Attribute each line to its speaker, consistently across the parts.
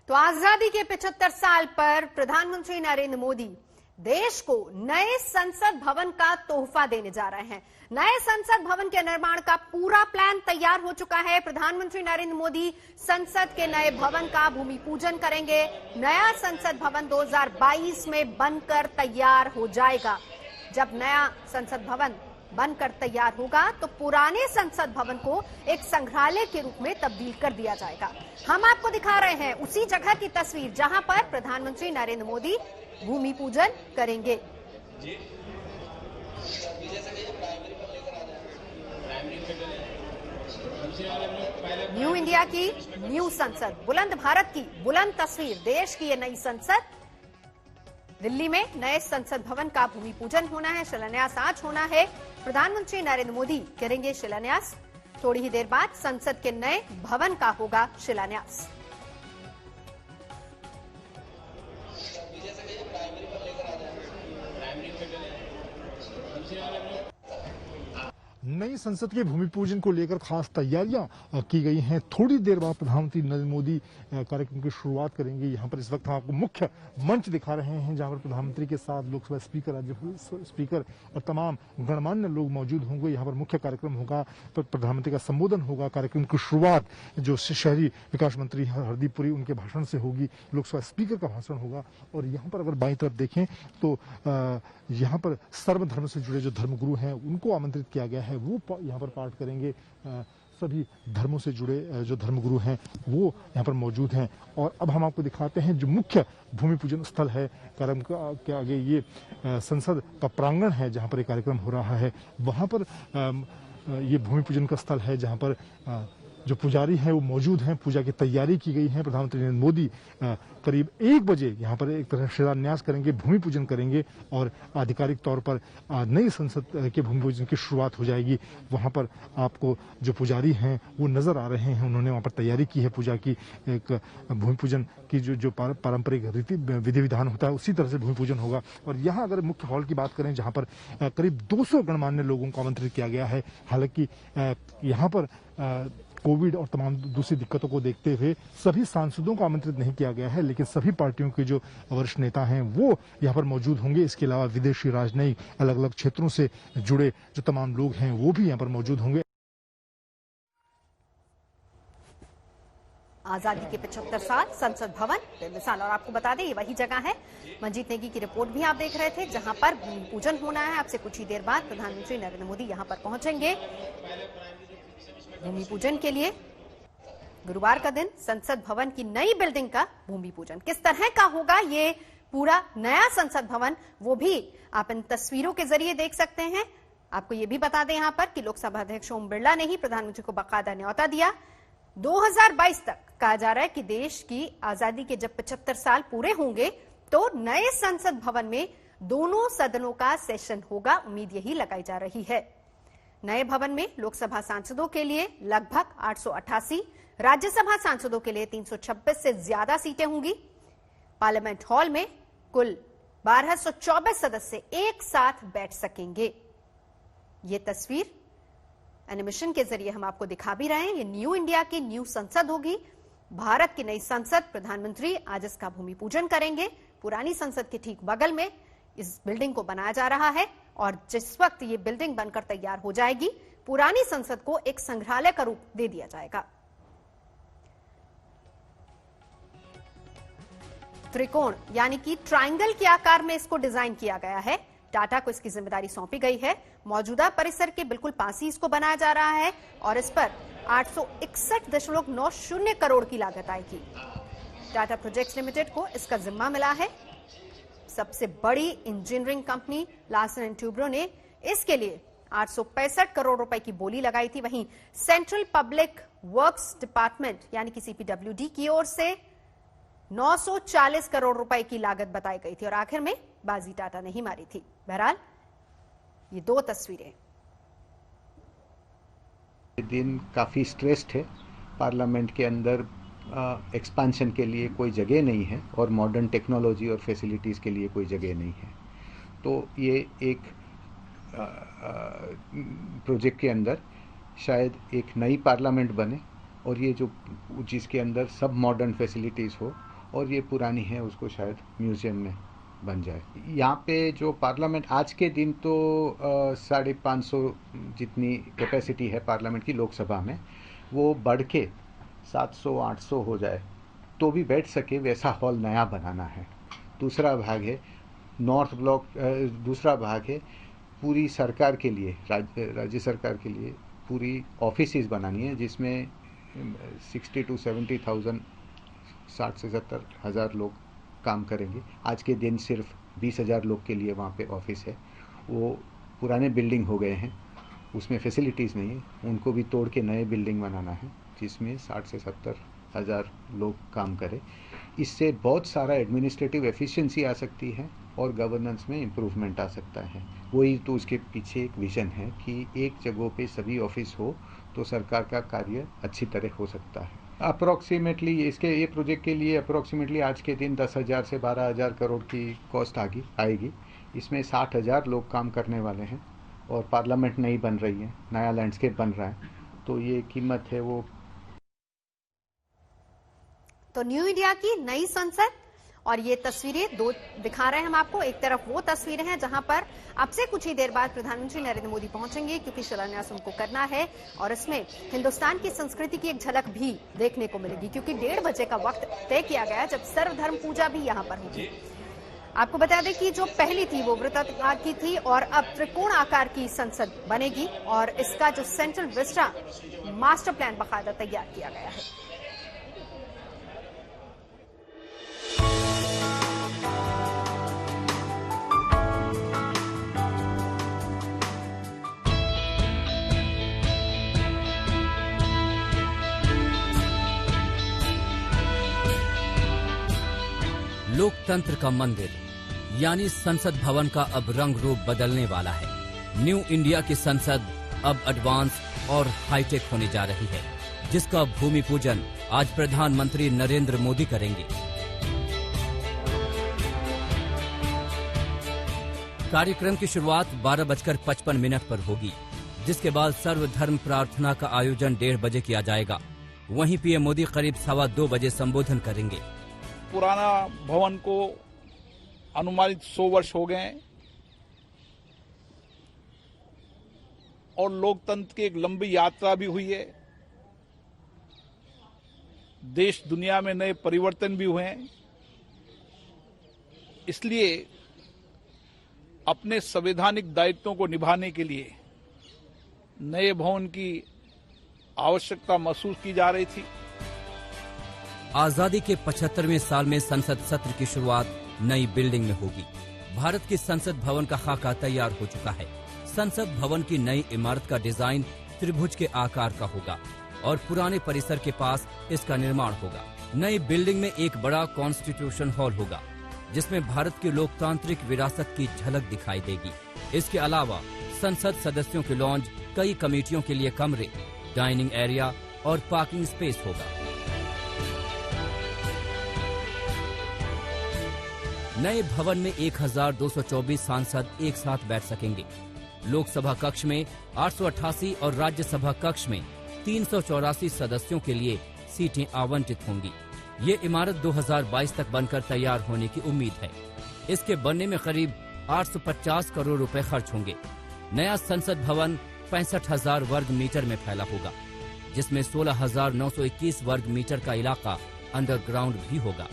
Speaker 1: तो आजादी के 75 साल पर प्रधानमंत्री नरेंद्र मोदी देश को नए संसद भवन का तोहफा देने जा रहे हैं। नए संसद भवन के निर्माण का पूरा प्लान तैयार हो चुका है। प्रधानमंत्री नरेंद्र मोदी संसद के नए भवन का भूमि पूजन करेंगे। नया संसद भवन 2022 में बनकर तैयार हो जाएगा। जब नया संसद भवन बनकर तैयार होगा तो पुराने संसद भवन को एक संग्रहालय के रूप में तब्दील कर दिया जाएगा। हम आपको दिखा रहे हैं उसी जगह की तस्वीर जहां पर प्रधानमंत्री नरेंद्र मोदी भूमि पूजन करेंगे। न्यू इंडिया की न्यू संसद, बुलंद भारत की बुलंद तस्वीर, देश की ये नई संसद। दिल्ली में नए संसद भवन का भूमि पूजन होना है, शिलान्यास आज होना है। प्रधानमंत्री नरेंद्र मोदी करेंगे शिलान्यास। थोड़ी ही देर बाद संसद के नए भवन का होगा शिलान्यास।
Speaker 2: नई संसद के भूमि पूजन को लेकर खास तैयारियां की गई हैं। थोड़ी देर बाद प्रधानमंत्री नरेंद्र मोदी कार्यक्रम की शुरुआत करेंगे। यहां पर इस वक्त हम आपको मुख्य मंच दिखा रहे हैं जहां पर प्रधानमंत्री के साथ लोकसभा स्पीकर, राज्यसभा स्पीकर और तमाम गणमान्य लोग मौजूद होंगे। यहां पर मुख्य कार्यक्रम होगा, प्रधानमंत्री का संबोधन होगा। कार्यक्रम की शुरुआत जो शहरी विकास मंत्री हरदीप पुरी उनके भाषण से होगी, लोकसभा स्पीकर का भाषण होगा। और यहाँ पर अगर बाईं तरफ देखें तो यहाँ पर सर्वधर्म से जुड़े जो धर्मगुरु हैं उनको आमंत्रित किया गया है, वो यहाँ पर पाठ करेंगे। सभी धर्मों से जुड़े जो धर्मगुरु हैं वो यहाँ पर मौजूद हैं। और अब हम आपको दिखाते हैं जो मुख्य भूमि पूजन स्थल है कार्यक्रम के आगे, ये संसद का प्रांगण है जहाँ पर ये कार्यक्रम हो रहा है। वहाँ पर ये भूमि पूजन का स्थल है जहाँ पर जो पुजारी हैं वो मौजूद हैं। पूजा की तैयारी की गई है। प्रधानमंत्री नरेंद्र मोदी करीब 1 बजे यहाँ पर एक तरह शिलान्यास करेंगे, भूमि पूजन करेंगे और आधिकारिक तौर पर नई संसद के भूमि पूजन की शुरुआत हो जाएगी। वहाँ पर आपको जो पुजारी हैं वो नजर आ रहे हैं। उन्होंने वहाँ पर तैयारी की है पूजा की। एक भूमि पूजन की जो पारंपरिक विधि विधान होता है उसी तरह से भूमि पूजन होगा। और यहाँ अगर मुख्य हॉल की बात करें जहाँ पर करीब 200 गणमान्य लोगों को आमंत्रित किया गया है। हालांकि यहाँ पर कोविड और तमाम दूसरी दिक्कतों को देखते हुए सभी सांसदों को आमंत्रित नहीं किया गया है, लेकिन सभी पार्टियों के जो वरिष्ठ नेता हैं वो यहाँ पर मौजूद होंगे। इसके अलावा विदेशी, राजनयिक, अलग अलग क्षेत्रों से जुड़े जो तमाम लोग हैं वो भी यहाँ पर मौजूद होंगे।
Speaker 1: आजादी के 75 साल, संसद भवन दिल्ली साल। और आपको बता दें ये वही जगह है, मंजीत नेगी की रिपोर्ट भी आप देख रहे थे, जहां पर भूमि पूजन होना है। आपसे कुछ ही देर बाद प्रधानमंत्री नरेंद्र मोदी यहां पर पहुंचेंगे भूमि पूजन के लिए। गुरुवार का दिन संसद भवन की नई बिल्डिंग का भूमि पूजन किस तरह का होगा, ये पूरा नया संसद भवन, वो भी आप इन तस्वीरों के जरिए देख सकते हैं। आपको ये भी बता दें यहां पर कि लोकसभा अध्यक्ष ओम बिरला ने ही प्रधानमंत्री को बाकायदा न्योता दिया। 2022 तक कहा जा रहा है कि देश की आजादी के जब 75 साल पूरे होंगे तो नए संसद भवन में दोनों सदनों का सेशन होगा। उम्मीद यही लगाई जा रही है। नए भवन में लोकसभा सांसदों के लिए लगभग 888, राज्यसभा सांसदों के लिए 326 से ज्यादा सीटें होंगी। पार्लियामेंट हॉल में कुल 1224 सदस्य एक साथ बैठ सकेंगे। ये तस्वीर एनिमेशन के जरिए हम आपको दिखा भी रहे हैं। ये न्यू इंडिया की न्यू संसद होगी, भारत की नई संसद। प्रधानमंत्री आज इसका भूमि पूजन करेंगे। पुरानी संसद के ठीक बगल में इस बिल्डिंग को बनाया जा रहा है और जिस वक्त ये बिल्डिंग बनकर तैयार हो जाएगी पुरानी संसद को एक संग्रहालय का रूप दे दिया जाएगा। त्रिकोण यानी कि ट्रायंगल के आकार में इसको डिजाइन किया गया है। टाटा को इसकी जिम्मेदारी सौंपी गई है। मौजूदा परिसर के बिल्कुल पास ही इसको बनाया जा रहा है और इस पर 861.90 करोड़ की लागत आएगी। टाटा प्रोजेक्ट्स लिमिटेड को इसका जिम्मा मिला है। सबसे बड़ी engineering company Larsen and Toubro ने इसके लिए 865 करोड़ रुपए की बोली लगाई थी। वहीं सेंट्रल पब्लिक वर्क्स डिपार्टमेंट यानी कि सीपीडब्ल्यूडी की ओर से 940 करोड़ रुपए की लागत बताई गई थी और आखिर में बाजी टाटा ने ही मारी थी। बहरहाल ये 2 तस्वीरें।
Speaker 3: दिन काफी स्ट्रेस्ड है। पार्लियामेंट के अंदर एक्सपेंशन के लिए कोई जगह नहीं है और मॉडर्न टेक्नोलॉजी और फैसिलिटीज़ के लिए कोई जगह नहीं है। तो ये एक प्रोजेक्ट के अंदर शायद एक नई पार्लियामेंट बने और ये जो जिसके अंदर सब मॉडर्न फैसिलिटीज़ हो और ये पुरानी है उसको शायद म्यूजियम में बन जाए। यहाँ पे जो पार्लियामेंट आज के दिन तो 550 जितनी कैपेसिटी है पार्लियामेंट की लोकसभा में, वो बढ़ के 700-800 हो जाए तो भी बैठ सके वैसा हॉल नया बनाना है। दूसरा भाग है नॉर्थ ब्लॉक, दूसरा भाग है पूरी सरकार के लिए, राज्य सरकार के लिए पूरी ऑफिसेज बनानी है जिसमें 60 to 70,000, 60 से 70 हज़ार लोग काम करेंगे। आज के दिन सिर्फ 20,000 लोग के लिए वहाँ पे ऑफिस है। वो पुराने बिल्डिंग हो गए हैं, उसमें फैसिलिटीज़ नहीं है, उनको भी तोड़ के नए बिल्डिंग बनाना है जिसमें 60 से 70 हज़ार लोग काम करें। इससे बहुत सारा एडमिनिस्ट्रेटिव एफिशिएंसी आ सकती है और गवर्नेंस में इम्प्रूवमेंट आ सकता है। वही तो उसके पीछे एक विज़न है कि एक जगह पे सभी ऑफिस हो तो सरकार का कार्य अच्छी तरह हो सकता है। अप्रॉक्सीमेटली ये प्रोजेक्ट के लिए अप्रॉक्सीमेटली आज के दिन 10,000 से 12,000 करोड़ की कॉस्ट आएगी। इसमें 60,000 लोग काम करने वाले हैं और पार्लियामेंट नई बन रही है, नया लैंडस्केप बन रहा है, तो ये कीमत है वो।
Speaker 1: तो न्यू इंडिया की नई संसद और ये तस्वीरें दो दिखा रहे हैं हम आपको। एक तरफ वो तस्वीरें हैं जहां पर अब से कुछ ही देर बाद प्रधानमंत्री नरेंद्र मोदी पहुंचेंगे क्योंकि शिलान्यास उनको करना है और इसमें हिंदुस्तान की संस्कृति की एक झलक भी देखने को मिलेगी क्योंकि 1:30 बजे का वक्त तय किया गया जब सर्वधर्म पूजा भी यहां पर होगी। आपको बता दें कि जो पहली थी वो वृत्ताकार की थी और अब त्रिकोण आकार की संसद बनेगी और इसका जो सेंट्रल विस्टा मास्टर प्लान बाकायदा तैयार किया गया है।
Speaker 4: लोकतंत्र का मंदिर यानी संसद भवन का अब रंग रूप बदलने वाला है। न्यू इंडिया की संसद अब एडवांस और हाईटेक होने जा रही है, जिसका भूमि पूजन आज प्रधानमंत्री नरेंद्र मोदी करेंगे। कार्यक्रम की शुरुआत 12:55 पर होगी, जिसके बाद सर्वधर्म प्रार्थना का आयोजन 1:30 बजे किया जाएगा। वहीं पीएम मोदी करीब 2:15 बजे संबोधन करेंगे।
Speaker 5: पुराना भवन को अनुमानित 100 वर्ष हो गए और लोकतंत्र की एक लंबी यात्रा भी हुई है। देश दुनिया में नए परिवर्तन भी हुए हैं, इसलिए अपने संवैधानिक दायित्वों को निभाने के लिए नए भवन की आवश्यकता महसूस की जा रही थी।
Speaker 4: आजादी के 75वें साल में संसद सत्र की शुरुआत नई बिल्डिंग में होगी। भारत की संसद भवन का खाका तैयार हो चुका है। संसद भवन की नई इमारत का डिजाइन त्रिभुज के आकार का होगा और पुराने परिसर के पास इसका निर्माण होगा। नई बिल्डिंग में एक बड़ा कॉन्स्टिट्यूशन हॉल होगा, जिसमें भारत की लोकतांत्रिक विरासत की झलक दिखाई देगी। इसके अलावा संसद सदस्यों के लॉन्ज, कई कमेटियों के लिए कमरे, डाइनिंग एरिया और पार्किंग स्पेस होगा। नए भवन में 1224 सांसद एक साथ बैठ सकेंगे। लोकसभा कक्ष में 888 और राज्यसभा कक्ष में 384 सदस्यों के लिए सीटें आवंटित होंगी। ये इमारत 2022 तक बनकर तैयार होने की उम्मीद है। इसके बनने में करीब 850 करोड़ रुपए खर्च होंगे। नया संसद भवन 65,000 वर्ग मीटर में फैला होगा, जिसमें 16,921 वर्ग मीटर का इलाका अंडरग्राउंड भी होगा।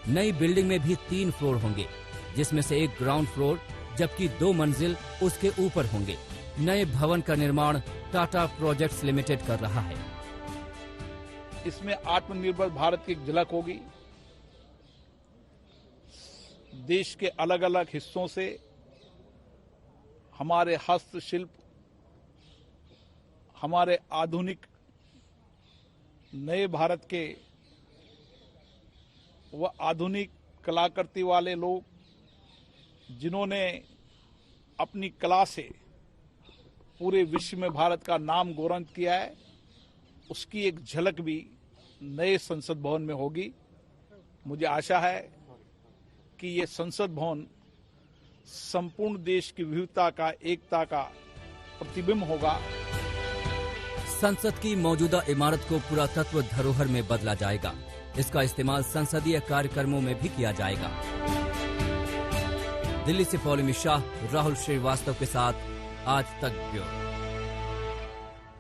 Speaker 4: नई बिल्डिंग में भी 3 फ्लोर होंगे, जिसमें से एक ग्राउंड फ्लोर जबकि 2 मंजिल उसके ऊपर होंगे। नए भवन का निर्माण टाटा प्रोजेक्ट्स लिमिटेड कर रहा है।
Speaker 5: इसमें आत्मनिर्भर भारत की एक झलक होगी। देश के अलग अलग हिस्सों से हमारे हस्तशिल्प, हमारे आधुनिक नए भारत के वह आधुनिक कलाकृति वाले लोग, जिन्होंने अपनी कला से पूरे विश्व में भारत का नाम गौरव किया है, उसकी एक झलक भी नए संसद भवन में होगी। मुझे आशा है कि ये संसद भवन संपूर्ण देश की विविधता का, एकता का प्रतिबिंब होगा।
Speaker 4: संसद की मौजूदा इमारत को पुरातत्व धरोहर में बदला जाएगा। इसका इस्तेमाल संसदीय कार्यक्रमों में भी किया जाएगा। दिल्ली से पॉली शाह, राहुल श्रीवास्तव के साथ आज तक ब्यूरो।